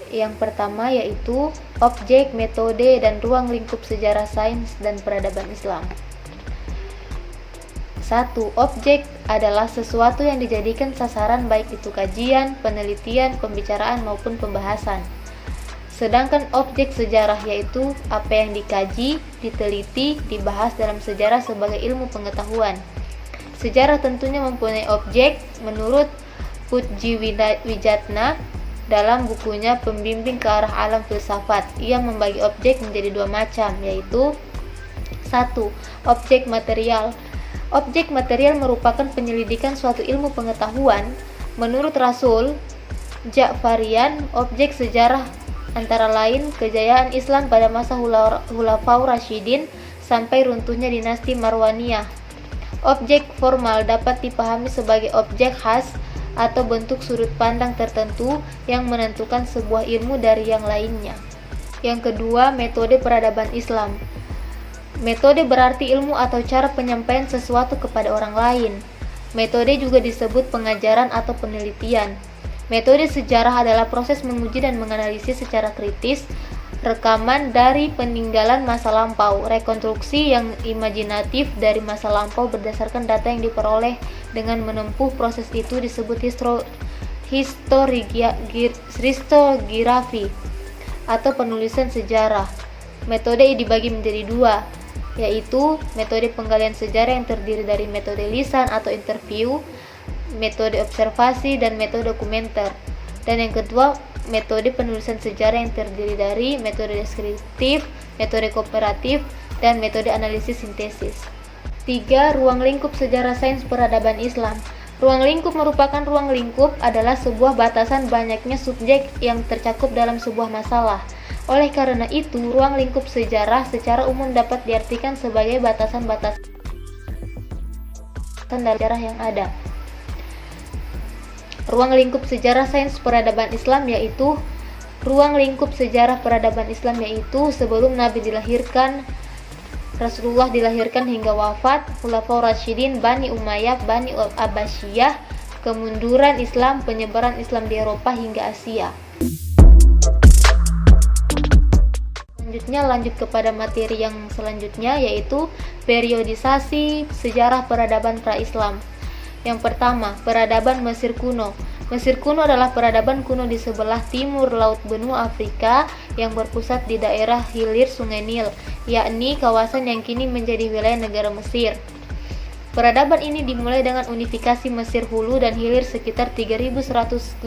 Yang pertama yaitu objek, metode, dan ruang lingkup sejarah sains dan peradaban Islam. 1. Objek adalah sesuatu yang dijadikan sasaran baik itu kajian, penelitian, pembicaraan maupun pembahasan. Sedangkan objek sejarah yaitu apa yang dikaji, diteliti, dibahas dalam sejarah sebagai ilmu pengetahuan. Sejarah tentunya mempunyai objek menurut Putjiwijatna dalam bukunya Pembimbing ke Arah Alam Filsafat. Ia membagi objek menjadi dua macam, yaitu 1. Objek material. Objek material merupakan penyelidikan suatu ilmu pengetahuan. Menurut Rasul Ja'farian, objek sejarah antara lain kejayaan Islam pada masa Khulafaur Rasyidin sampai runtuhnya dinasti Marwaniyah. Objek formal dapat dipahami sebagai objek khas atau bentuk sudut pandang tertentu yang menentukan sebuah ilmu dari yang lainnya. Yang kedua, metode peradaban Islam. Metode berarti ilmu atau cara penyampaian sesuatu kepada orang lain. Metode juga disebut pengajaran atau penelitian. Metode sejarah adalah proses menguji dan menganalisis secara kritis rekaman dari peninggalan masa lampau. Rekonstruksi yang imajinatif dari masa lampau berdasarkan data yang diperoleh dengan menempuh proses itu disebut historiografi atau penulisan sejarah. Metode dibagi menjadi dua, yaitu metode penggalian sejarah yang terdiri dari metode lisan atau interview, metode observasi, dan metode dokumenter. Dan yang kedua, metode penulisan sejarah yang terdiri dari metode deskriptif, metode kooperatif, dan metode analisis sintesis. 3. Ruang lingkup sejarah sains peradaban Islam. Ruang lingkup merupakan ruang lingkup adalah sebuah batasan banyaknya subjek yang tercakup dalam sebuah masalah. Oleh karena itu, ruang lingkup sejarah secara umum dapat diartikan sebagai batasan-batasan dalam sejarah yang ada. Ruang lingkup sejarah sains peradaban Islam yaitu sebelum Nabi dilahirkan, Rasulullah dilahirkan hingga wafat, Khulafaur Rasyidin, Bani Umayyah, Bani Abbasiyah, kemunduran Islam, penyebaran Islam di Eropa hingga Asia. Selanjutnya lanjut kepada materi yang selanjutnya, yaitu periodisasi sejarah peradaban pra-Islam. Yang pertama, peradaban Mesir kuno. Mesir kuno adalah peradaban kuno di sebelah timur laut benua Afrika yang berpusat di daerah hilir Sungai Nil, yakni kawasan yang kini menjadi wilayah negara Mesir. Peradaban ini dimulai dengan unifikasi Mesir hulu dan hilir sekitar 3150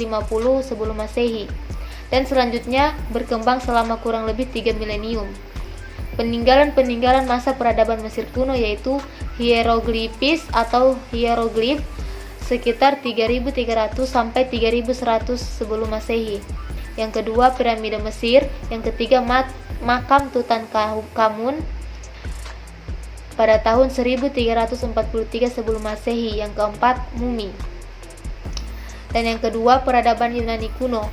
sebelum Masehi, dan selanjutnya berkembang selama kurang lebih 3 milenium. Peninggalan-peninggalan masa peradaban Mesir kuno yaitu hieroglifis atau hieroglif sekitar 3300 sampai 3100 sebelum Masehi. Yang kedua, piramida Mesir. Yang ketiga, makam Tutankhamun pada tahun 1343 sebelum Masehi. Yang keempat, mumi. Dan yang kedua, peradaban Yunani kuno.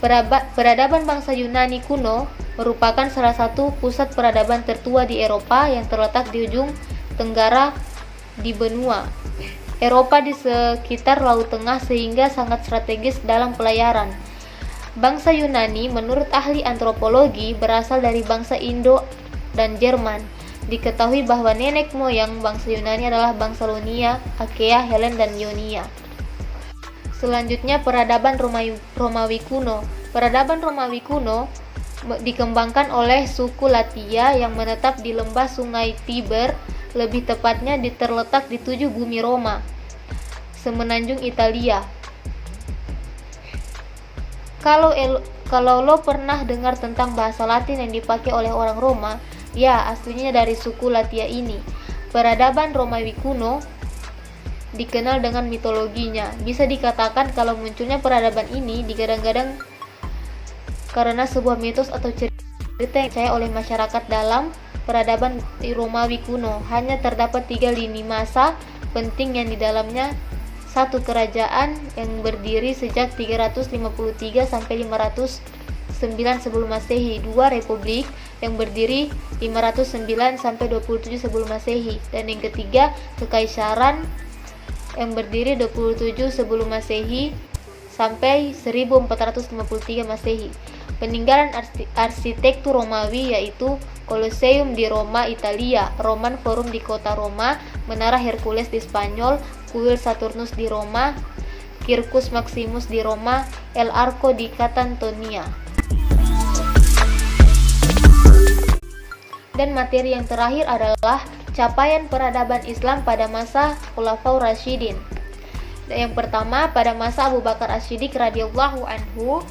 Peradaban bangsa Yunani kuno merupakan salah satu pusat peradaban tertua di Eropa yang terletak di ujung tenggara di benua Eropa di sekitar Laut Tengah sehingga sangat strategis dalam pelayaran. Bangsa Yunani menurut ahli antropologi berasal dari bangsa Indo dan Jerman. Diketahui bahwa nenek moyang bangsa Yunani adalah bangsa Ionia, Achaea, Helen, dan Ionia. Selanjutnya, peradaban Romawi kuno. Peradaban Romawi kuno dikembangkan oleh suku Latia yang menetap di lembah Sungai Tiber, lebih tepatnya terletak di 7 bumi Roma, semenanjung Italia. Kalau lo pernah dengar tentang bahasa Latin yang dipakai oleh orang Roma, ya aslinya dari suku Latia ini. Peradaban Romawi kuno dikenal dengan mitologinya. Bisa dikatakan kalau munculnya peradaban ini digadang-gadang karena sebuah mitos atau cerita yang dipercaya oleh masyarakat. Dalam peradaban Romawi kuno hanya terdapat 3 lini masa penting yang di dalamnya: satu, kerajaan yang berdiri sejak 353 sampai 509 sebelum Masehi. 2, republik yang berdiri 509 sampai 27 sebelum Masehi. Dan yang ketiga, kekaisaran yang berdiri 27 sebelum Masehi sampai 1453 Masehi. Peninggalan arsitektur Romawi yaitu Colosseum di Roma, Italia, Roman Forum di kota Roma, Menara Hercules di Spanyol, Kuil Saturnus di Roma, Circus Maximus di Roma, El Arco di Catania. Dan materi yang terakhir adalah capaian peradaban Islam pada masa Khulafaur Rasyidin. Yang pertama, pada masa Abu Bakar As-Siddiq radhiyallahu anhu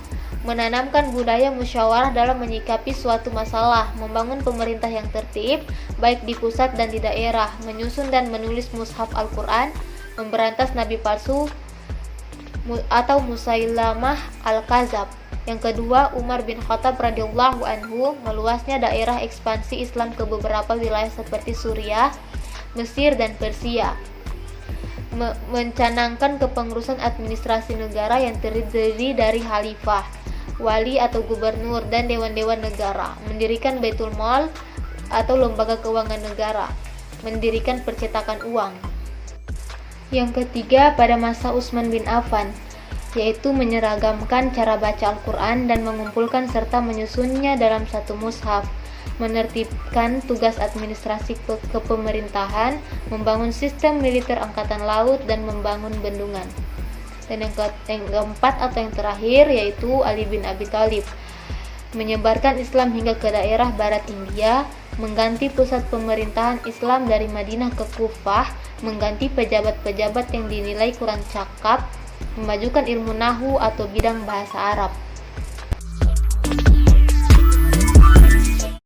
menanamkan budaya musyawarah dalam menyikapi suatu masalah, membangun pemerintah yang tertib baik di pusat dan di daerah, menyusun dan menulis mushaf Al-Quran, memberantas nabi palsu atau Musailamah Al-Kadzab. Yang kedua, Umar bin Khattab radhiyallahu anhu meluasnya daerah ekspansi Islam ke beberapa wilayah seperti Suriah, Mesir, dan Persia. Mencanangkan kepengurusan administrasi negara yang terdiri dari khalifah, wali atau gubernur, dan dewan-dewan negara. Mendirikan Baitul Mal atau lembaga keuangan negara. Mendirikan percetakan uang. Yang ketiga, pada masa Utsman bin Affan, yaitu menyeragamkan cara baca Al-Quran dan mengumpulkan serta menyusunnya dalam satu mushaf, menertibkan tugas administrasi kepemerintahan, membangun sistem militer angkatan laut, dan membangun bendungan. Dan yang keempat atau yang terakhir yaitu Ali bin Abi Thalib, menyebarkan Islam hingga ke daerah barat India, mengganti pusat pemerintahan Islam dari Madinah ke Kufah, mengganti pejabat-pejabat yang dinilai kurang cakap, memajukan ilmu nahwu atau bidang bahasa Arab.